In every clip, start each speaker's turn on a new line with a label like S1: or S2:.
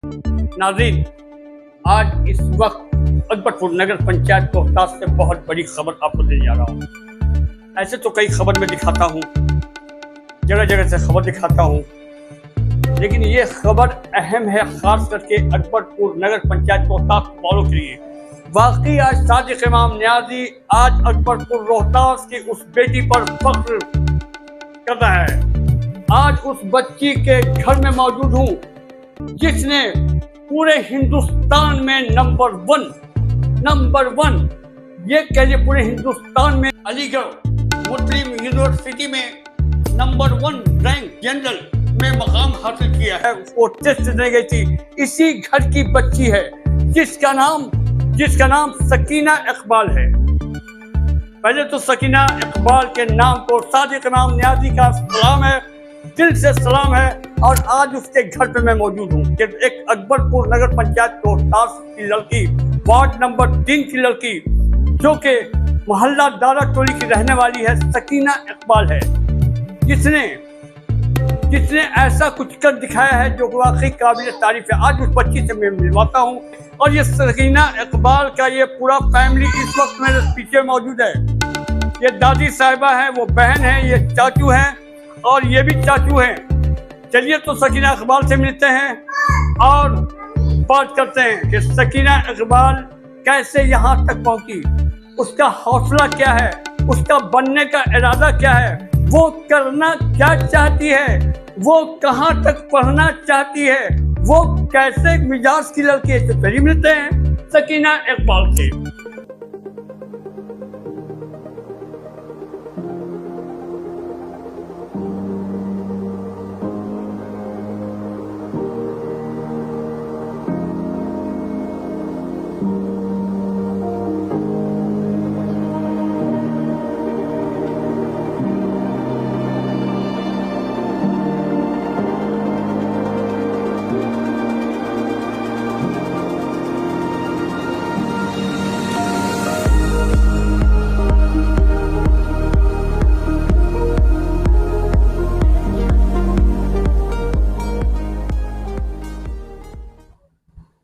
S1: नाज़रीन, आज इस वक्त अकबरपुर नगर पंचायत रोहतास से बहुत बड़ी खबर आपको देने जा रहा हूँ। ऐसे तो कई खबर में दिखाता हूँ, जगह जगह से खबर दिखाता हूँ, लेकिन ये खबर अहम है, खास करके अकबरपुर नगर पंचायत रोहतास वालों के लिए। वाकई आज सादिक इमाम नियाजी आज अकबरपुर रोहतास की उस बेटी पर फख्र कर रहा है। आज उस बच्ची के घर में मौजूद हूँ जिसने पूरे हिंदुस्तान में नंबर वन ये कहिए, पूरे हिंदुस्तान में अलीगढ़ मुस्लिम यूनिवर्सिटी में नंबर 1 रैंक जनरल में मकाम हासिल किया है। वो टेस्ट देने गई थी। इसी घर की बच्ची है जिसका नाम सकीना इकबाल है। पहले तो सकीना इकबाल के नाम को सादिक इमाम नियाजी का सलाम है, दिल से सलाम है। और आज उसके घर पे मैं मौजूद हूँ। एक अकबरपुर नगर पंचायत रोहतास की लड़की, वार्ड नंबर 3 की लड़की, जो कि मोहल्ला दारा टोली की रहने वाली है, सकीना इकबाल है, जिसने ऐसा कुछ कर दिखाया है जो वाकई काबिल तारीफ है। आज उस बच्ची से मैं मिलवाता हूँ और ये सकीना इकबाल का ये पूरा फैमिली इस वक्त मेरे पीछे मौजूद है। ये दादी साहिबा है, वो बहन है, ये चाचू हैं और ये भी चाचू हैं। चलिए तो सकीना इकबाल से मिलते हैं और बात करते हैं कि सकीना इकबाल कैसे यहाँ तक पहुँची, उसका हौसला क्या है, उसका बनने का इरादा क्या है, वो करना क्या चाहती है, वो कहाँ तक पढ़ना चाहती है, वो कैसे मिजाज की लड़की है। तो चलिए मिलते हैं सकीना इकबाल से।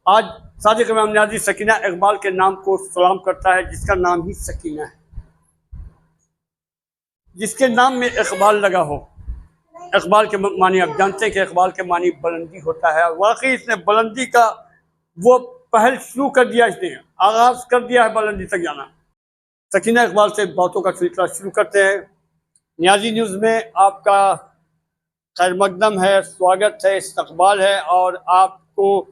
S1: आज सादिक इमाम नियाजी सकीना इकबाल के नाम को सलाम करता है, जिसका नाम ही सकीना है, जिसके नाम में इकबाल लगा हो। इकबाल के मानी आप जानते हैं कि इकबाल के मानी बुलंदी होता है। वाकई इसने बुलंदी का वो पहल शुरू कर दिया, इसने आगाज कर दिया है बुलंदी तक जाना। सकीना इकबाल से बातों का सिलसिला शुरू करते हैं। नियाजी न्यूज़ में आपका खैर मकदम है, स्वागत है, इस्तकबाल है और आपको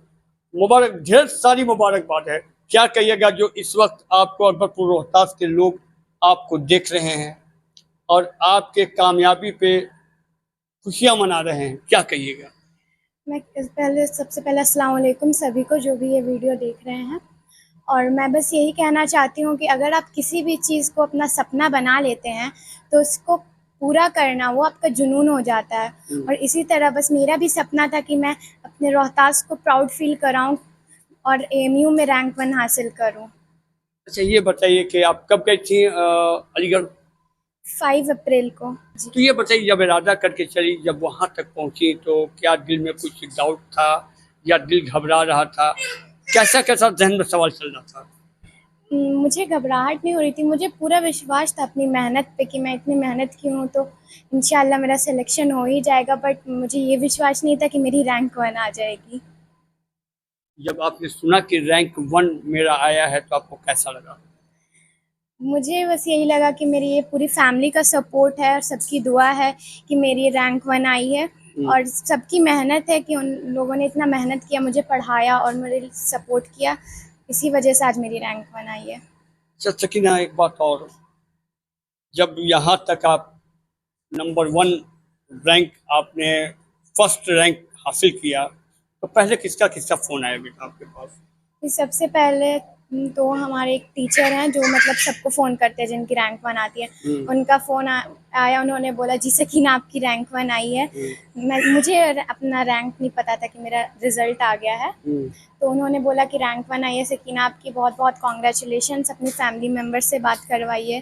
S1: मुबारक, ढेर सारी मुबारकबाद है। क्या कहिएगा जो इस वक्त आपको अकबरपुर रोहतास के लोग आपको देख रहे हैं और आपके कामयाबी पे खुशियां मना रहे हैं, क्या कहिएगा?
S2: मैं सबसे पहले अस्सलाम वालेकुम सभी को जो भी ये वीडियो देख रहे हैं। और मैं बस यही कहना चाहती हूँ कि अगर आप किसी भी चीज़ को अपना सपना बना लेते हैं तो उसको पूरा करना वो आपका जुनून हो जाता है। और इसी तरह बस मेरा भी सपना था कि मैं अपने रोहतास को प्राउड फील कराऊं और एएमयू में रैंक 1 हासिल करूं।
S1: अच्छा, ये बताइए कि आप कब गई थी अलीगढ़?
S2: 5 अप्रैल को।
S1: तो ये बताइए, जब इरादा करके चली, जब वहाँ तक पहुँची, तो क्या दिल में कुछ डाउट था या दिल घबरा रहा था? कैसा कैसा जहन में सवाल चल रहा था?
S2: मुझे घबराहट नहीं हो रही थी, मुझे पूरा विश्वास था अपनी मेहनत पे कि मैं इतनी मेहनत की हूँ तो इंशाल्लाह मेरा सिलेक्शन हो ही जाएगा। बट मुझे ये विश्वास नहीं था कि मेरी रैंक 1 आ जाएगी।
S1: जब आपने सुना कि रैंक 1 मेरा आया है तो आपको कैसा लगा?
S2: मुझे बस यही लगा कि मेरी ये पूरी फैमिली का सपोर्ट है और सबकी दुआ है कि मेरी रैंक 1 आई है और सबकी मेहनत है कि उन लोगों ने इतना मेहनत किया, मुझे पढ़ाया और मेरे सपोर्ट किया, इसी वजह से आज मेरी रैंक 1 आई है।
S1: अच्छा सकीना, एक बात और, जब यहाँ तक आप नंबर 1 रैंक, आपने फर्स्ट रैंक हासिल किया, तो पहले किसका फ़ोन आया बेटा आपके पास?
S2: सबसे पहले तो हमारे एक टीचर हैं जो मतलब सबको फ़ोन करते हैं जिनकी रैंक 1 आती है। उनका फ़ोन आया, उन्होंने बोला जी सकीना आपकी रैंक 1 आई है। मुझे अपना रैंक नहीं पता था कि मेरा रिज़ल्ट आ गया है। तो उन्होंने बोला कि रैंक 1 आई है सकीना, आपकी बहुत बहुत कॉन्ग्रेचुलेशंस, अपनी फैमिली मेम्बर से बात करवाइए।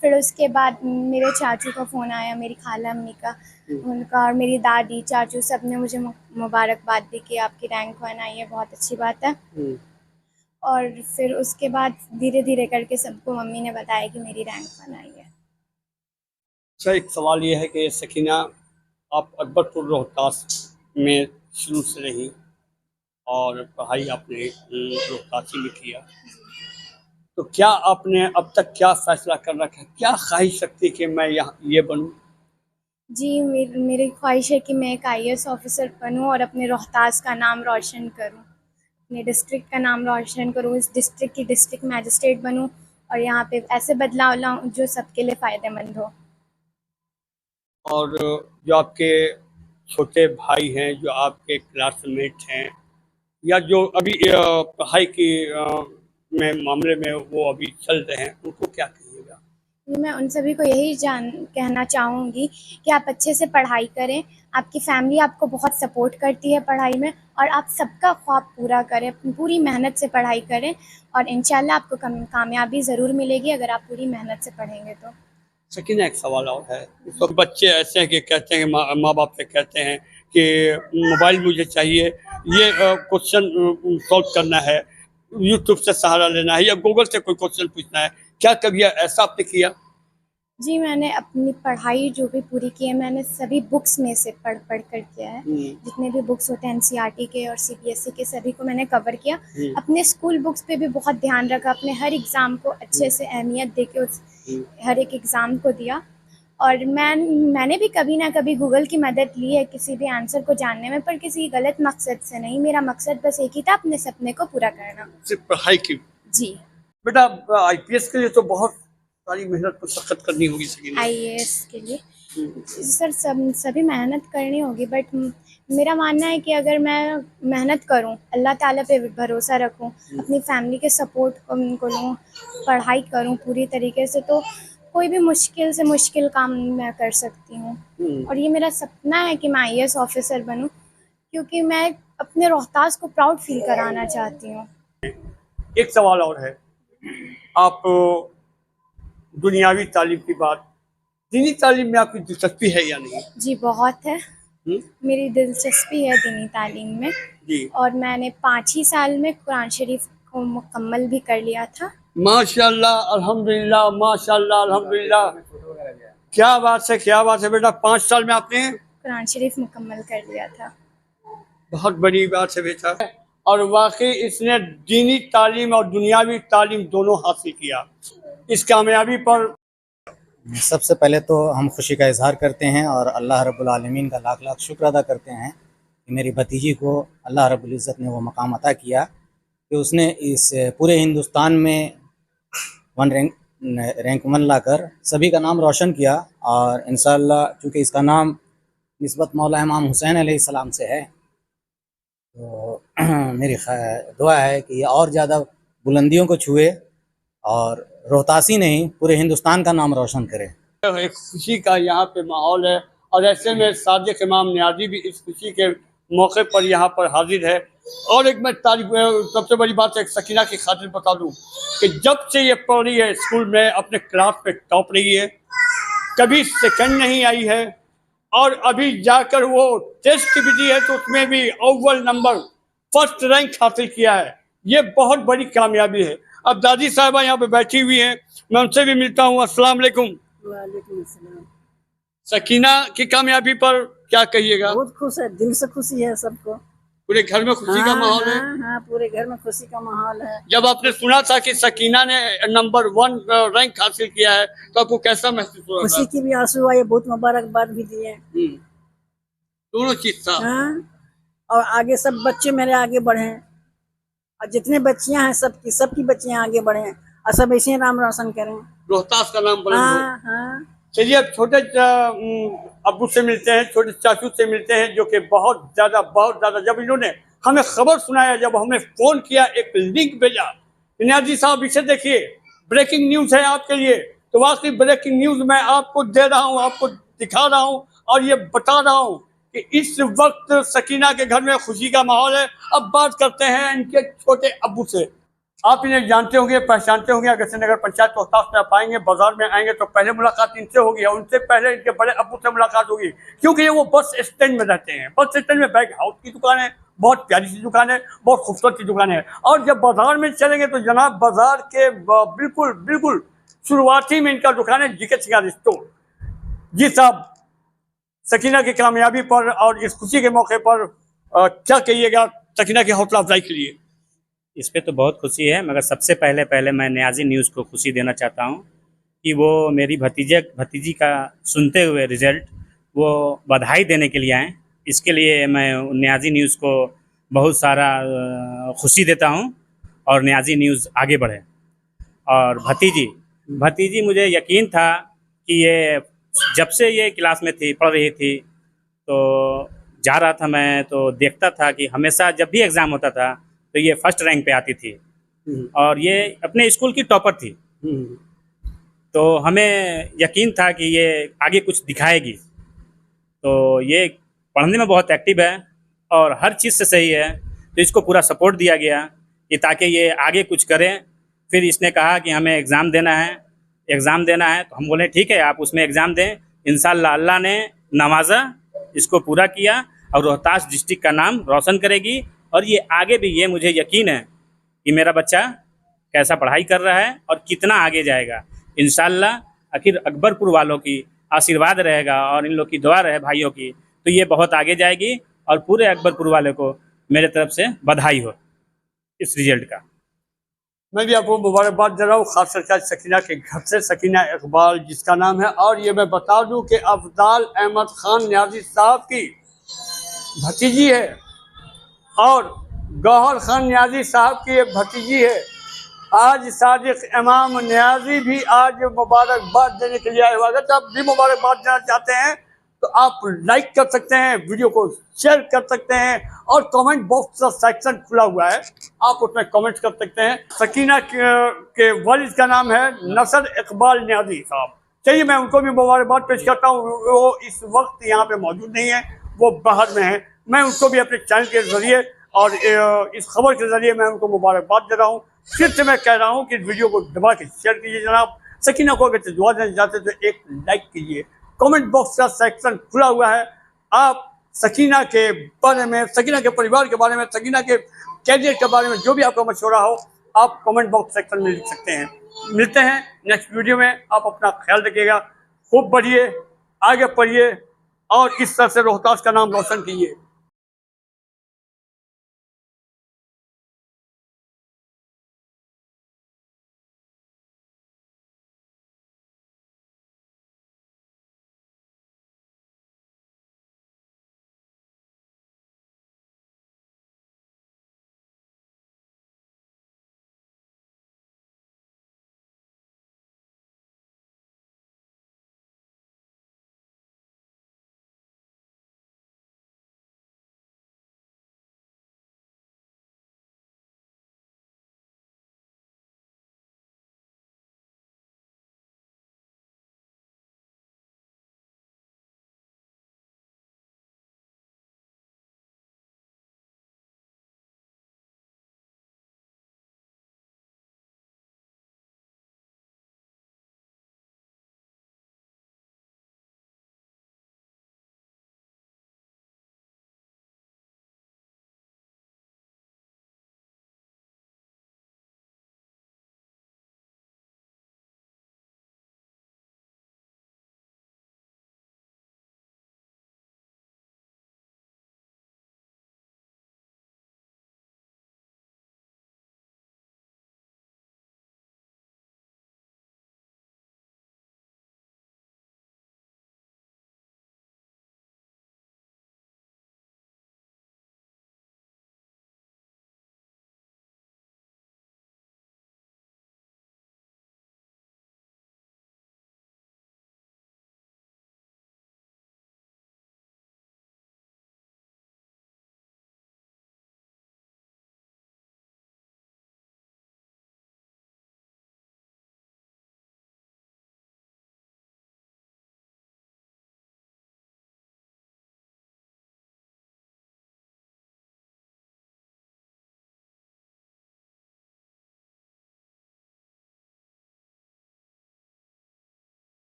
S2: फिर उसके बाद मेरे चाचू का फ़ोन आया, मेरी खाला अम्मी का, उनका, और मेरी दादी चाचू सब ने मुझे मुबारकबाद दी कि आपकी रैंक 1 आई है, बहुत अच्छी बात है। और फिर उसके बाद धीरे धीरे करके सबको मम्मी ने बताया कि मेरी रैंक 1 आई है।
S1: अच्छा, एक सवाल ये है कि सकीना, आप अकबरपुर रोहतास में शुरू से रही और पढ़ाई आपने रोहतासी में किया, तो क्या आपने अब तक क्या फैसला कर रखा है, क्या ख्वाहिश रखती कि मैं यहाँ ये बनूँ?
S2: जी, मेरी ख्वाहिश है कि मैं एक IAS ऑफिसर बनूं और अपने रोहतास का नाम रोशन करूं, अपने डिस्ट्रिक्ट का नाम रोशन करूं, इस डिस्ट्रिक्ट की डिस्ट्रिक्ट मैजिस्ट्रेट बनूं और यहाँ पे ऐसे बदलाव लाऊं जो सबके लिए फ़ायदेमंद हो।
S1: और जो आपके छोटे भाई हैं, जो आपके क्लासमेट हैं, या जो अभी पढ़ाई की में मामले में वो अभी चल रहे हैं, उनको क्या कहिएगा?
S2: मैं उन सभी को यही कहना चाहूँगी कि आप अच्छे से पढ़ाई करें, आपकी फैमिली आपको बहुत सपोर्ट करती है पढ़ाई में, और आप सबका ख्वाब पूरा करें, पूरी मेहनत से पढ़ाई करें और इंशाल्लाह आपको कामयाबी ज़रूर मिलेगी अगर आप पूरी मेहनत से पढ़ेंगे तो।
S1: सकीना, एक सवाल और है। इस वक्त बच्चे ऐसे हैं कि कहते हैं, माँ बाप से कहते हैं कि मोबाइल मुझे चाहिए, ये क्वेश्चन सॉल्व करना है, यूट्यूब से सहारा लेना है या गूगल से कोई क्वेश्चन पूछना है, क्या कभी ऐसा आपने किया?
S2: जी, मैंने अपनी पढ़ाई जो भी पूरी की है, मैंने सभी बुक्स में से पढ़ कर किया है। जितने भी बुक्स होते हैं NCERT के और CBSE के, सभी को मैंने कवर किया। अपने स्कूल बुक्स पे भी बहुत ध्यान रखा, अपने हर एग्ज़ाम को अच्छे से अहमियत दे के उस हर एक एग्ज़ाम को दिया। और मैंने भी कभी ना कभी गूगल की मदद ली है किसी भी आंसर को जानने में, पर किसी गलत मकसद से नहीं। मेरा मकसद बस एक ही था, अपने सपने को पूरा करना।
S1: सिर्फ पढ़ाई की?
S2: जी।
S1: बेटा, IPS के लिए तो बहुत सारी मेहनत मशक्कत करनी होगी सकीना।
S2: IAS के लिए सर सभी मेहनत करनी होगी, बट मेरा मानना है कि अगर मैं मेहनत करूं, अल्लाह ताला पे भरोसा रखूं, अपनी फैमिली के सपोर्ट को लूं, पढ़ाई करूं पूरी तरीके से, तो कोई भी मुश्किल से मुश्किल काम मैं कर सकती हूं। और ये मेरा सपना है कि मैं IAS ऑफिसर बनूं, क्योंकि मैं अपने रोहतास को प्राउड फील कराना चाहती हूँ।
S1: एक सवाल और है, आप दुनियावी तालीम की बात, दीनी तालीम में आपकी दिलचस्पी है या नहीं?
S2: जी, बहुत है। मेरी दिलचस्पी है दीनी तालीम में
S1: जी।
S2: और मैंने 5 ही साल में कुरान शरीफ को मुकम्मल भी कर लिया था।
S1: माशाल्लाह, अल्हम्दुलिल्लाह, माशाल्लाह, अल्हम्दुलिल्लाह। क्या बात है, क्या बात है बेटा, 5 साल में आपने
S2: कुरान शरीफ मुकम्मल कर लिया था।
S1: बहुत बड़ी बात है बेटा। और वाकई इसने दीनी तालीम और दुनियावी तालीम दोनों हासिल किया। इस कामयाबी पर
S3: सबसे पहले तो हम खुशी का इजहार करते हैं और अल्लाह रब्बुल आलमीन का लाख लाख शुक्र अदा करते हैं कि मेरी भतीजी को अल्लाह रब्बुल इज़्ज़त ने वो मकाम अता किया कि उसने इस पूरे हिंदुस्तान में रैंक 1 लाकर सभी का नाम रोशन किया। और इंशाअल्लाह चूँकि इसका नाम निस्बत मौला इमाम हुसैन अलैहिस्सलाम से है, तो मेरी दुआ है कि ये और ज़्यादा बुलंदियों को छुए और रोहतासी नहीं पूरे हिंदुस्तान का नाम रोशन करे।
S1: एक खुशी का यहाँ पे माहौल है और ऐसे में सादिक इमाम नियाज़ी भी इस खुशी के मौके पर यहाँ पर हाजिर है। और एक मैं तारीफ, सबसे बड़ी बात है, सकीना की खातिर बता दूँ कि जब से ये पढ़ रही है स्कूल में, अपने क्लास में टॉप रही है, कभी सेकंड नहीं आई है, और अभी जाकर वो टेस्ट भी दी है तो उसमें भी अव्वल नंबर, फर्स्ट रैंक हासिल किया है। ये बहुत बड़ी कामयाबी है। अब दादी साहबा यहाँ पे बैठी हुई हैं, मैं उनसे भी मिलता हूँ। अस्सलाम वालेकुम।
S4: वालेकुम अस्सलाम।
S1: सकीना की कामयाबी पर क्या कहिएगा?
S4: बहुत खुश है, दिल से खुशी है सबको।
S1: पूरे घर में खुशी का माहौल है?
S4: हाँ, पूरे घर में खुशी का माहौल है।
S1: जब आपने सुना था कि सकीना ने नंबर 1 रैंक हासिल किया है तो आपको कैसा महसूस हुआ?
S4: खुशी की भी आंसू आए, बहुत मुबारकबाद भी दिए।
S1: दोनों चीज था।
S4: हाँ, और आगे सब बच्चे मेरे आगे बढ़े, और जितने बच्चियां हैं सबकी बच्चियां आगे बढ़े और सब ऐसे नाम रोशन करें,
S1: रोहतास का नाम बुलंद हो।
S4: हाँ हाँ।
S1: चलिए अब छोटे अब्बू से मिलते हैं, छोटे चाचू से मिलते हैं, जो कि बहुत ज़्यादा जब इन्होंने हमें खबर सुनाया, जब हमें फ़ोन किया, एक लिंक भेजा नियाजी साहब इसे देखिए, ब्रेकिंग न्यूज है आपके लिए। तो वाकई ब्रेकिंग न्यूज मैं आपको दे रहा हूँ, आपको दिखा रहा हूँ और ये बता रहा हूँ कि इस वक्त सकीना के घर में खुशी का माहौल है। अब बात करते हैं इनके छोटे अब्बू से। आप इन्हें जानते होंगे, पहचानते होंगे। अगस्ती नगर पंचायत रोहतास में आप आएंगे, बाजार में आएंगे तो पहले मुलाकात इनसे होगी और उनसे पहले इनके बड़े अब्बू से मुलाकात होगी, क्योंकि ये वो बस स्टैंड में रहते हैं। बस स्टैंड में बैग हाउस की दुकान है, बहुत प्यारी सी दुकान है, बहुत खूबसूरत सी दुकान है। और जब बाजार में चलेंगे तो जनाब बाजार के बिल्कुल बिल्कुल शुरुआती में इनका दुकान है जीके सिंगार स्टोर। जी साहब, सकीना की कामयाबी पर और इस खुशी के मौके पर क्या कहिएगा सकीना की हौसला अफजाई के लिए?
S5: इस पे तो बहुत खुशी है, मगर सबसे पहले मैं न्याजी न्यूज़ को खुशी देना चाहता हूँ कि वो मेरी भतीजी का सुनते हुए रिजल्ट वो बधाई देने के लिए आए। इसके लिए मैं न्याजी न्यूज़ को बहुत सारा खुशी देता हूँ और न्याजी न्यूज़ आगे बढ़े। और भतीजी मुझे यकीन था कि ये जब से ये क्लास में थी, पढ़ रही थी, तो जा रहा था मैं तो देखता था कि हमेशा जब भी एग्ज़ाम होता था तो ये फर्स्ट रैंक पे आती थी और ये अपने स्कूल की टॉपर थी। तो हमें यकीन था कि ये आगे कुछ दिखाएगी। तो ये पढ़ने में बहुत एक्टिव है और हर चीज़ से सही है, तो इसको पूरा सपोर्ट दिया गया कि ताकि ये आगे कुछ करें। फिर इसने कहा कि हमें एग्ज़ाम देना है, तो हम बोले ठीक है आप उसमें एग्ज़ाम दें। इंशाअल्लाह अल्लाह ने नवाजा, इसको पूरा किया और रोहतास डिस्ट्रिक्ट का नाम रोशन करेगी। और ये आगे भी, ये मुझे यकीन है कि मेरा बच्चा कैसा पढ़ाई कर रहा है और कितना आगे जाएगा। इंशाअल्लाह आखिर अकबरपुर वालों की आशीर्वाद रहेगा और इन लोग की दुआ रहे भाइयों की, तो ये बहुत आगे जाएगी और पूरे अकबरपुर वाले को मेरे तरफ से बधाई हो इस रिजल्ट का।
S1: मैं भी आपको मुबारकबाद दे रहा हूँ, खास करके सकीना के घर से, सकीना इकबाल जिसका नाम है। और ये मैं बता दूं कि अफजाल अहमद खान न्याजी साहब की भतीजी है और गौहर खान न्याजी साहब की एक भतीजी है। आज सादिक इमाम न्याजी भी आज मुबारकबाद देने के लिए आए हुए। अगर आप भी मुबारकबाद देना चाहते हैं तो आप लाइक कर सकते हैं, वीडियो को शेयर कर सकते हैं और कमेंट बॉक्स का सेक्शन खुला हुआ है, आप उसमें कमेंट कर सकते हैं। सकीना के वालिद का नाम है नसर इकबाल न्याजी साहब। चलिए मैं उनको भी मुबारकबाद पेश करता हूँ। वो इस वक्त यहाँ पे मौजूद नहीं है, वो बाहर में है। मैं उनको भी अपने चैनल के जरिए और इस खबर के जरिए मैं उनको मुबारकबाद दे रहा हूँ। फिर से मैं कह रहा हूँ कि वीडियो को दबा के शेयर कीजिए जनाब। सकीना को अगर दुआ देना चाहते तो एक लाइक कीजिए। कमेंट बॉक्स का सेक्शन खुला हुआ है, आप सकीना के बारे में, सकीना के परिवार के बारे में, सकीना के कैरियर के बारे में जो भी आपका मशवरा हो आप कमेंट बॉक्स सेक्शन में लिख सकते हैं। मिलते हैं नेक्स्ट वीडियो में। आप अपना ख्याल रखिएगा, खूब बढ़िए, आगे पढ़िए और इस तरह से रोहतास का नाम रोशन कीजिए।